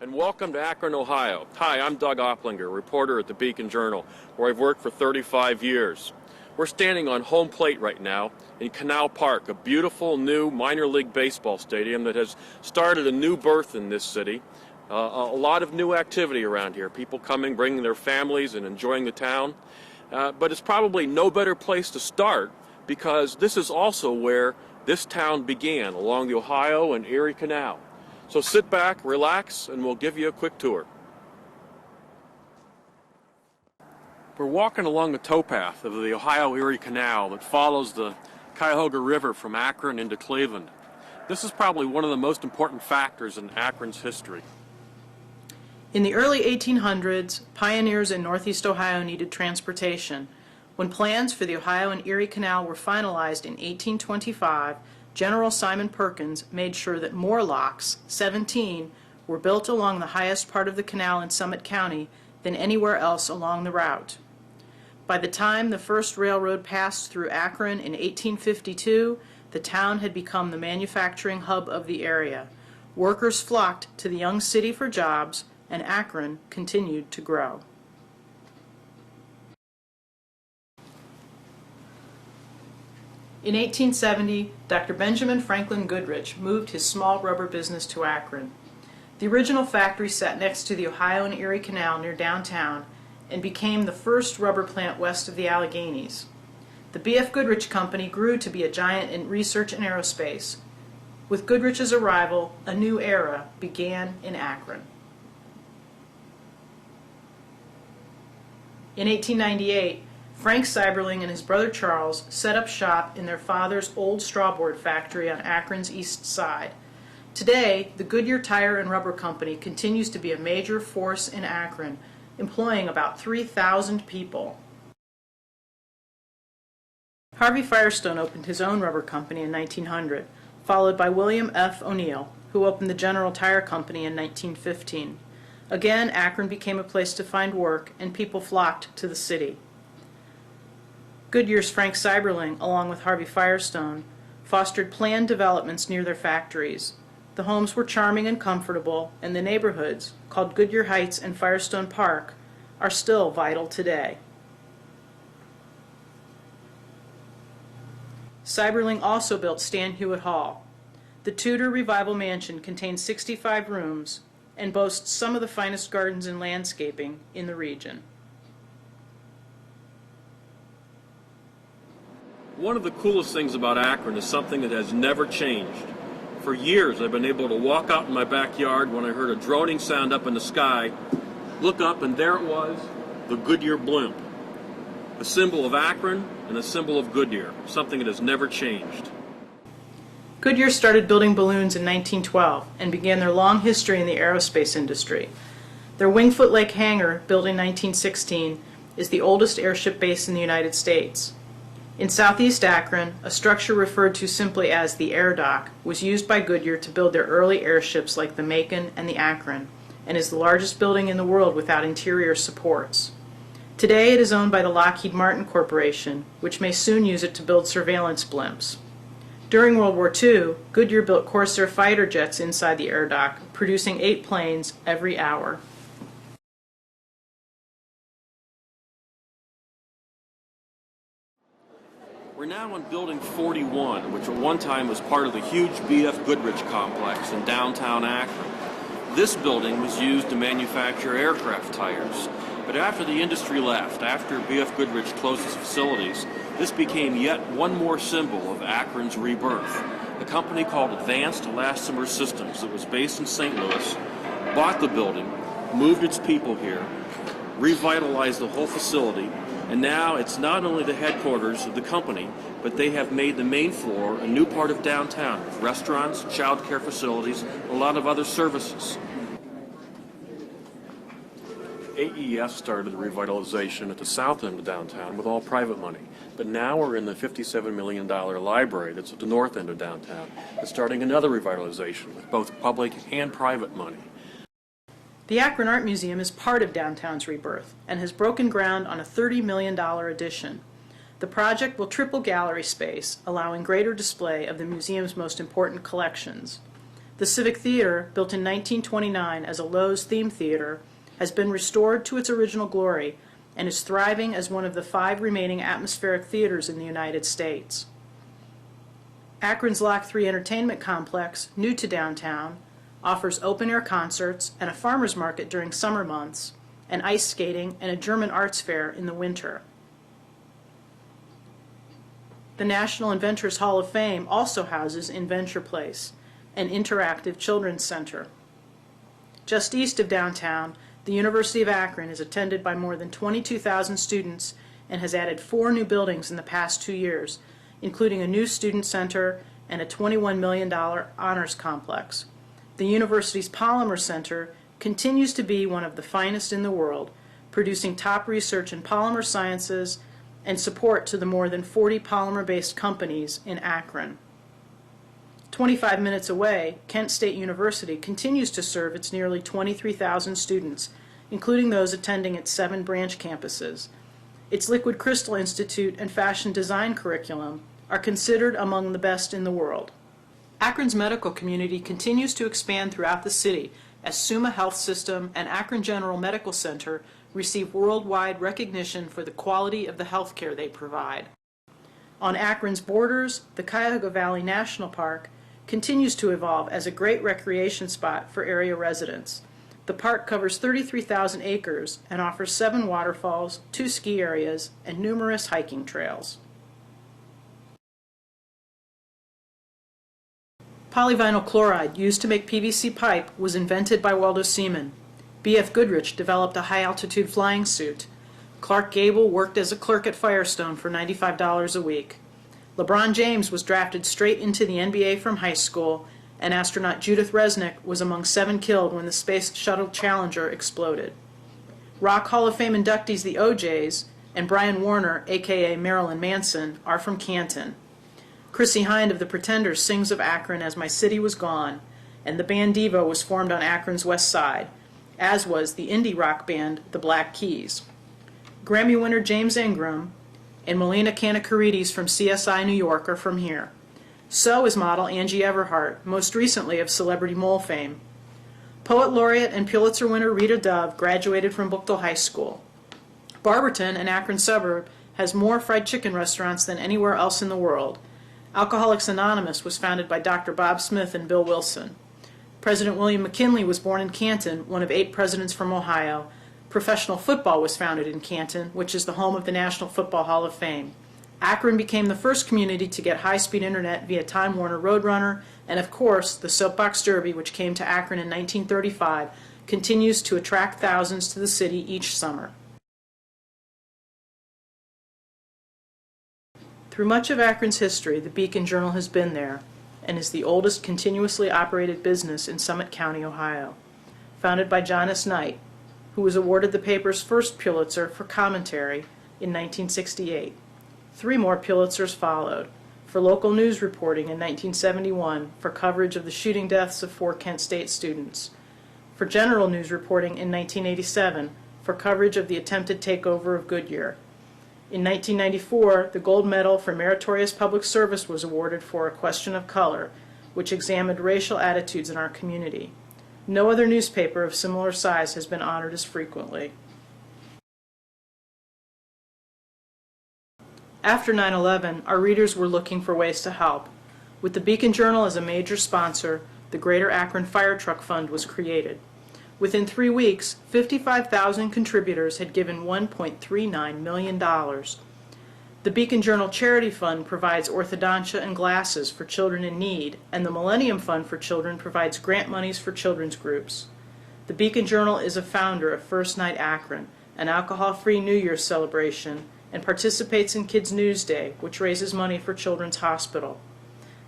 and welcome to Akron, Ohio. Hi, I'm Doug Opplinger, reporter at the Beacon Journal, where I've worked for 35 years. We're standing on home plate right now in Canal Park, a beautiful new minor league baseball stadium that has started a new birth in this city. A lot of new activity around here, people coming, bringing their families and enjoying the town. But it's probably no better place to start because this is also where this town began, along the Ohio and Erie Canal. So sit back, relax, and we'll give you a quick tour. We're walking along the towpath of the Ohio-Erie Canal that follows the Cuyahoga River from Akron into Cleveland. This is probably one of the most important factors in Akron's history. In the early 1800s, pioneers in Northeast Ohio needed transportation. When plans for the Ohio and Erie Canal were finalized in 1825, General Simon Perkins made sure that more locks, 17, were built along the highest part of the canal in Summit County than anywhere else along the route. By the time the first railroad passed through Akron in 1852, the town had become the manufacturing hub of the area. Workers flocked to the young city for jobs, and Akron continued to grow. In 1870, Dr. Benjamin Franklin Goodrich moved his small rubber business to Akron. The original factory sat next to the Ohio and Erie Canal near downtown and became the first rubber plant west of the Alleghenies. The B.F. Goodrich Company grew to be a giant in research and aerospace. With Goodrich's arrival, a new era began in Akron. In 1898, Frank Seiberling and his brother Charles set up shop in their father's old strawboard factory on Akron's east side. Today, the Goodyear Tire and Rubber Company continues to be a major force in Akron, employing about 3,000 people. Harvey Firestone opened his own rubber company in 1900, followed by William F. O'Neill, who opened the General Tire Company in 1915. Again, Akron became a place to find work, and people flocked to the city. Goodyear's Frank Seiberling, along with Harvey Firestone, fostered planned developments near their factories. The homes were charming and comfortable, and the neighborhoods, called Goodyear Heights and Firestone Park, are still vital today. Seiberling also built Stan Hewitt Hall. The Tudor Revival Mansion contains 65 rooms and boasts some of the finest gardens and landscaping in the region. One of the coolest things about Akron is something that has never changed. For years I've been able to walk out in my backyard when I heard a droning sound up in the sky, look up, and there it was, the Goodyear Blimp. A symbol of Akron and a symbol of Goodyear, something that has never changed. Goodyear started building balloons in 1912 and began their long history in the aerospace industry. Their Wingfoot Lake hangar, built in 1916, is the oldest airship base in the United States. In southeast Akron, a structure referred to simply as the air dock was used by Goodyear to build their early airships like the Macon and the Akron, and is the largest building in the world without interior supports. Today it is owned by the Lockheed Martin Corporation, which may soon use it to build surveillance blimps. During World War II, Goodyear built Corsair fighter jets inside the air dock, producing 8 planes every hour. We're now on Building 41, which at one time was part of the huge B.F. Goodrich complex in downtown Akron. This building was used to manufacture aircraft tires, but after the industry left, after B.F. Goodrich closed its facilities, this became yet one more symbol of Akron's rebirth. A company called Advanced Elastomer Systems that was based in St. Louis bought the building, moved its people here, revitalized the whole facility, and now it's not only the headquarters of the company, but they have made the main floor a new part of downtown, with restaurants, child care facilities, and a lot of other services. AES started the revitalization at the south end of downtown with all private money. But now we're in the $57 million library that's at the north end of downtown. It's starting another revitalization with both public and private money. The Akron Art Museum is part of downtown's rebirth and has broken ground on a $30 million addition. The project will triple gallery space, allowing greater display of the museum's most important collections. The Civic Theatre, built in 1929 as a Lowe's theme theater, has been restored to its original glory and is thriving as one of the 5 remaining atmospheric theaters in the United States. Akron's Lock 3 Entertainment Complex, new to downtown, offers open-air concerts and a farmer's market during summer months, and ice skating and a German arts fair in the winter. The National Inventors Hall of Fame also houses Inventure Place, an interactive children's center. Just east of downtown, the University of Akron is attended by more than 22,000 students and has added 4 new buildings in the past 2 years, including a new student center and a $21 million honors complex. The university's Polymer Center continues to be one of the finest in the world, producing top research in polymer sciences and support to the more than 40 polymer-based companies in Akron. 25 minutes away, Kent State University continues to serve its nearly 23,000 students, including those attending its 7 branch campuses. Its Liquid Crystal Institute and Fashion Design curriculum are considered among the best in the world. Akron's medical community continues to expand throughout the city as Summa Health System and Akron General Medical Center receive worldwide recognition for the quality of the health care they provide. On Akron's borders, the Cuyahoga Valley National Park continues to evolve as a great recreation spot for area residents. The park covers 33,000 acres and offers 7 waterfalls, 2 ski areas, and numerous hiking trails. Polyvinyl chloride, used to make PVC pipe, was invented by Waldo Seaman. B.F. Goodrich developed a high-altitude flying suit. Clark Gable worked as a clerk at Firestone for $95 a week. LeBron James was drafted straight into the NBA from high school, and astronaut Judith Resnick was among 7 killed when the Space Shuttle Challenger exploded. Rock Hall of Fame inductees the OJs and Brian Warner, a.k.a. Marilyn Manson, are from Canton. Chrissy Hind of the Pretenders sings of Akron as My City Was Gone, and the band Devo was formed on Akron's west side, as was the indie rock band The Black Keys. Grammy winner James Ingram and Melina Kanakarides from CSI New York are from here. So is model Angie Everhart, most recently of Celebrity Mole fame. Poet laureate and Pulitzer winner Rita Dove graduated from Buchtel High School. Barberton, an Akron suburb, has more fried chicken restaurants than anywhere else in the world. Alcoholics Anonymous was founded by Dr. Bob Smith and Bill Wilson. President William McKinley was born in Canton, one of 8 presidents from Ohio. Professional football was founded in Canton, which is the home of the National Football Hall of Fame. Akron became the first community to get high-speed internet via Time Warner Roadrunner, and of course, the Soapbox Derby, which came to Akron in 1935, continues to attract thousands to the city each summer. Through much of Akron's history, the Beacon Journal has been there and is the oldest continuously operated business in Summit County, Ohio. Founded by John S. Knight, who was awarded the paper's first Pulitzer for commentary in 1968. 3 more Pulitzers followed, for local news reporting in 1971 for coverage of the shooting deaths of 4 Kent State students, for general news reporting in 1987 for coverage of the attempted takeover of Goodyear. In 1994, the gold medal for meritorious public service was awarded for A Question of Color, which examined racial attitudes in our community. No other newspaper of similar size has been honored as frequently. After 9/11, our readers were looking for ways to help. With the Beacon Journal as a major sponsor, the Greater Akron Firetruck Fund was created. Within 3 weeks, 55,000 contributors had given $1.39 million. The Beacon Journal Charity Fund provides orthodontia and glasses for children in need, and the Millennium Fund for Children provides grant monies for children's groups. The Beacon Journal is a founder of First Night Akron, an alcohol-free New Year's celebration, and participates in Kids News Day, which raises money for Children's Hospital.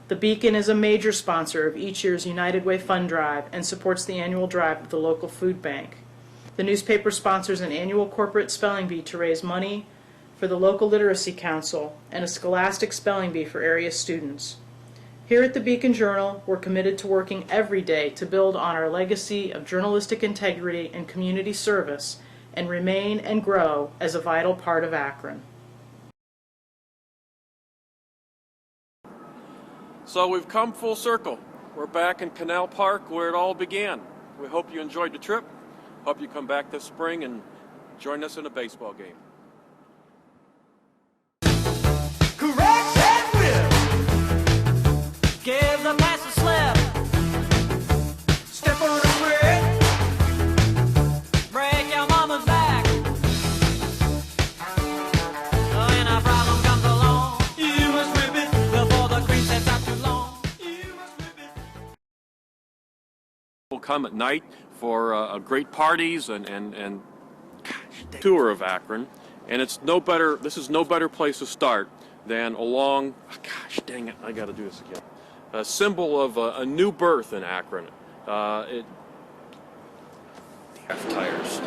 The Beacon is a major sponsor of each year's United Way Fund Drive and supports the annual drive of the local food bank. The newspaper sponsors an annual corporate spelling bee to raise money for the local literacy council and a scholastic spelling bee for area students. Here at the Beacon Journal, we're committed to working every day to build on our legacy of journalistic integrity and community service and remain and grow as a vital part of Akron. So we've come full circle. We're back in Canal Park where it all began. We hope you enjoyed the trip. Hope you come back this spring and join us in a baseball game. Correct and whip. Give the pass a slip. Step on the quick. Break your mama's back. When a problem comes along, you must rip it before the cream sets out too long. You must rip it. We'll come at night for great parties and tour of Akron, and it's no better. This is no better place to start than along. Oh, gosh, dang it! I got to do this again. A symbol of a new birth in Akron. Tires,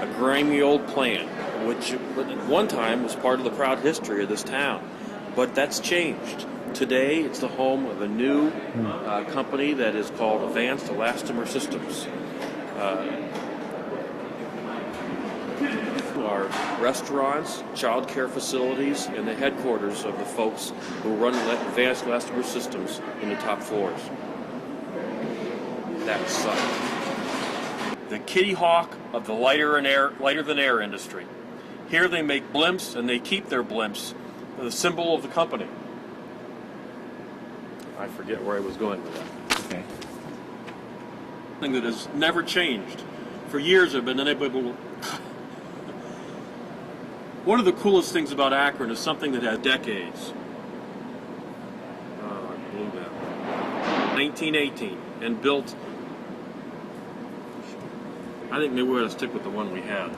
a grimy old plant, which at one time was part of the proud history of this town, but that's changed. Today, it's the home of a new company that is called Advanced Elastomer Systems. Our restaurants, child care facilities, and the headquarters of the folks who run Advanced Elastomer Systems in the top floors. That sucks. The Kitty Hawk of the lighter than air industry. Here they make blimps, and they keep their blimps, the symbol of the company. I forget where I was going with that. Okay. Thing that has never changed. For years I've been unable to... One of the coolest things about Akron is something that has decades. Oh, I blew that. 1918, and built... I think maybe we ought to stick with the one we had.